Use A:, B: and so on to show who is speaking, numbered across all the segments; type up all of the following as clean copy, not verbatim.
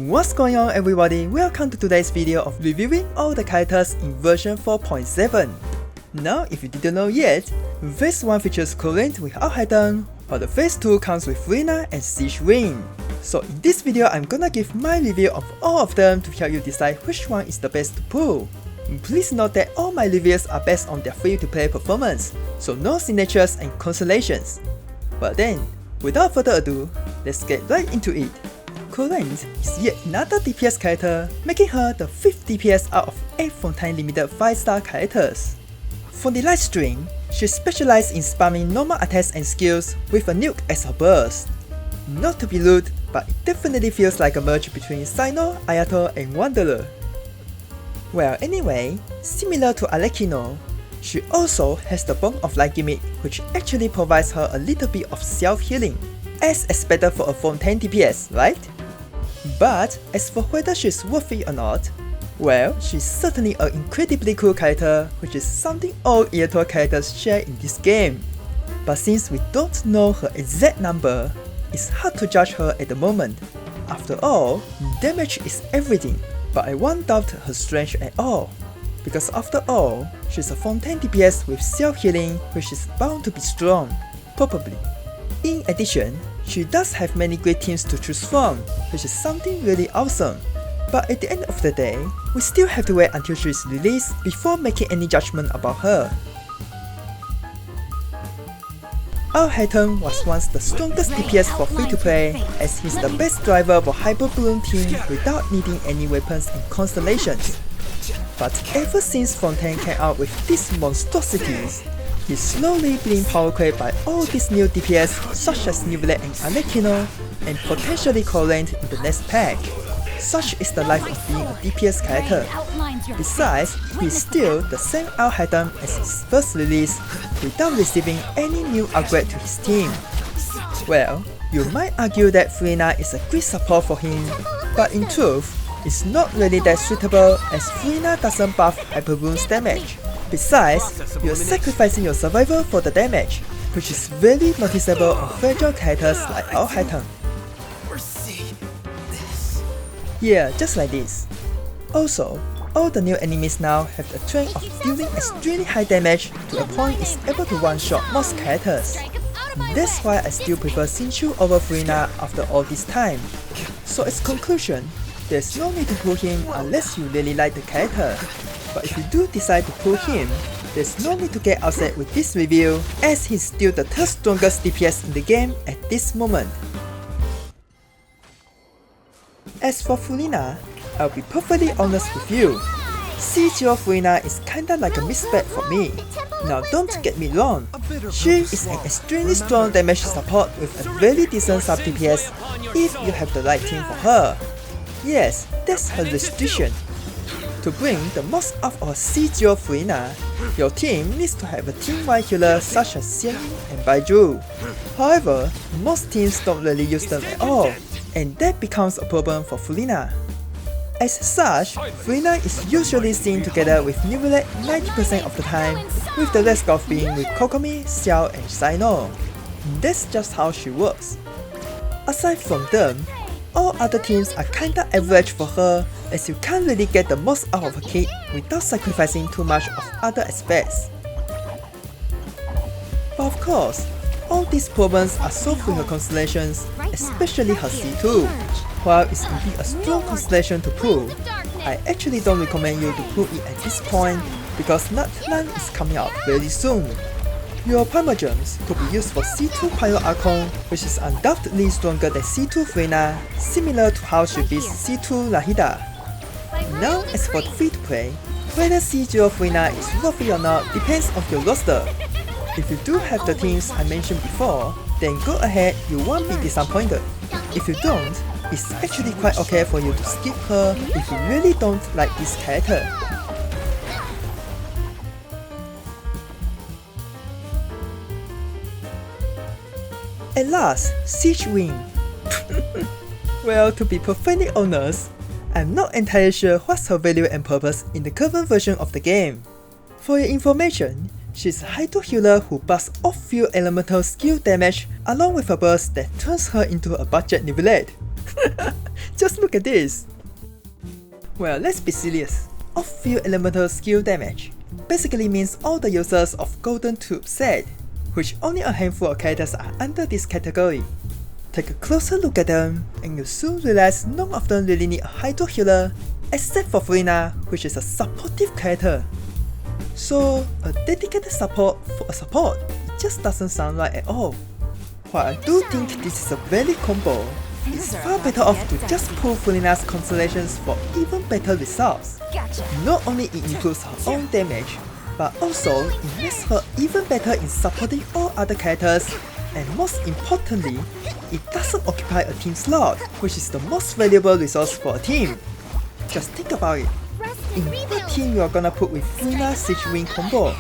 A: What's going on everybody, welcome to today's video of reviewing all the characters in version 4.7. Now if you didn't know yet, phase 1 features Clorinde with Alhaitham, while the phase 2 comes with Furina and Sigewinne. So in this video I'm gonna give my review of all of them to help you decide which one is the best to pull. Please note that all my reviews are based on their free-to-play performance, so no signatures and constellations. But then, without further ado, let's get right into it. Clorinde is yet another DPS character, making her the 5th DPS out of 8 Fontaine limited 5-star characters. For the light string, she specializes in spamming normal attacks and skills with a nuke as her burst. Not to be rude, but it definitely feels like a merge between Sino, Ayato and Wanderer. Well anyway, similar to Alhaitham, she also has the Bone of Light gimmick, which actually provides her a little bit of self-healing, as expected for a Fontaine DPS, right? But as for whether she's worth it or not, well, she's certainly an incredibly cool character, which is something all Eator characters share in this game. But since we don't know her exact number, it's hard to judge her at the moment. After all, damage is everything, but I won't doubt her strength at all. Because after all, she's a Fontaine DPS with self-healing, which is bound to be strong, probably. In addition, she does have many great teams to choose from, which is something really awesome. But at the end of the day, we still have to wait until she is released before making any judgment about her. Alhaitham was once the strongest DPS for free-to-play, as he's the best driver for Hyper Bloom team without needing any weapons and constellations. But ever since Fontaine came out with these monstrosities, he's slowly being power crept by all these new DPS such as Neuvillette and Alhaitham, and potentially Clorinde in the next pack. Such is the life of being a DPS character. Besides, he's still the same Alhaitham as his first release, without receiving any new upgrade to his team. Well, you might argue that Furina is a great support for him, but in truth, it's not really that suitable as Furina doesn't buff Hyper Bloom's damage. Besides, you're sacrificing your survival for the damage, which is very noticeable on fragile characters like Alhaitham. Yeah, just like this. Also, all the new enemies now have the trend of dealing extremely high damage to a point it's able to one-shot most characters. That's why I still prefer Xingqiu over Furina after all this time. So as conclusion, there's no need to pull him unless you really like the character. But if you do decide to pull him, there's no need to get upset with this review, as he's still the 3rd strongest DPS in the game at this moment. As for Furina, I'll be perfectly honest with you. C0 Furina is kinda like a misfit for me. Now don't get me wrong, she is an extremely strong damage support with a very decent sub DPS if you have the right team for her. Yes, that's her restriction. To bring the most out of C0 Furina, your team needs to have a team-wide healer such as Sigewinne and Baiju. However, most teams don't really use them at all, and that becomes a problem for Furina. As such, Furina is usually seen together with Neuvillette 90% of the time, with the rest of being with Kokomi, Xiao and Sino. That's just how she works. Aside from them, all other teams are kinda average for her, as you can't really get the most out of her kit without sacrificing too much of other aspects. But of course, all these problems are solved with her constellations, especially her C2. While it's indeed a strong constellation to pull, I actually don't recommend you to pull it at this point because Nightline is coming out very soon. Your Primogems could be used for C2 Pyro Archon, which is undoubtedly stronger than C2 Furina, similar to how she beats C2 Lahida. Now as for the free-to-play, whether C0 Furina is worth it or not depends on your roster. If you do have the teams I mentioned before, then go ahead, you won't be disappointed. If you don't, it's actually quite okay for you to skip her if you really don't like this character. At last, Sigewinne. Well, to be perfectly honest, I'm not entirely sure what's her value and purpose in the current version of the game. For your information, she's a Hydro healer who buffs off-field elemental skill damage along with a burst that turns her into a budget Neuvillette. just look at this! Well, let's be serious. Off-field elemental skill damage basically means all the users of Golden Tube set, which only a handful of characters are under this category. Take a closer look at them, and you'll soon realize none of them really need a Hydro healer, except for Furina, which is a supportive character. So, a dedicated support for a support, it just doesn't sound right at all. While I do think this is a valid combo, it's far better off to just pull Furina's Constellations for even better results. Not only it improves her own damage, but also it makes her even better in supporting all other characters, and most importantly, it doesn't occupy a team slot, which is the most valuable resource for a team. Just think about it. In what team you are gonna put with Furina Sigewinne combo?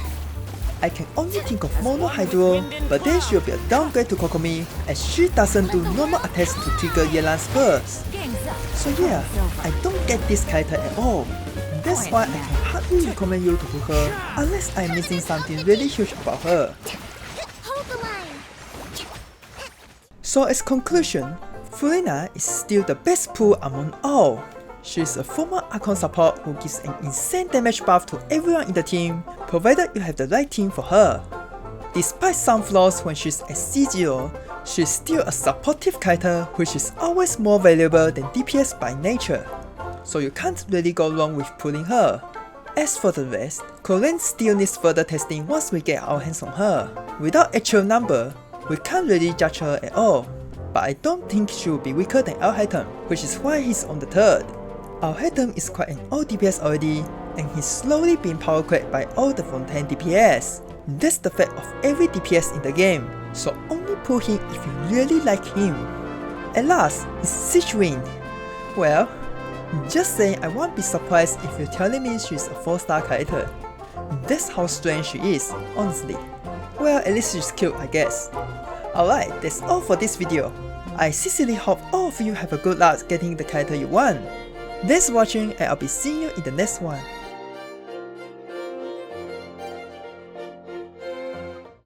A: I can only think of Mono Hydro, but then she'll be a downgrade to Kokomi, as she doesn't do normal attacks to trigger Yelan's burst. So yeah, I don't get this character at all. That's why I can hardly recommend you to pull her, unless I'm missing something really huge about her. So as conclusion, Furina is still the best pull among all. She is a former Archon support who gives an insane damage buff to everyone in the team, provided you have the right team for her. Despite some flaws when she's at C0, she's still a supportive character which is always more valuable than DPS by nature. So you can't really go wrong with pulling her. As for the rest, Clorinde still needs further testing once we get our hands on her. Without actual number, we can't really judge her at all. But I don't think she will be weaker than Alhaitham, which is why he's on the third. Alhaitham is quite an old DPS already, and he's slowly being power cracked by all the Fontaine DPS. That's the fact of every DPS in the game, so only pull him if you really like him. At last, is Sigewinne. Well, just saying I won't be surprised if you're telling me she's a 4-star character. That's how strange she is, honestly. Well, at least she's cute, I guess. Alright, that's all for this video. I sincerely hope all of you have a good luck getting the character you want. Thanks for watching, and I'll be seeing you in the next one.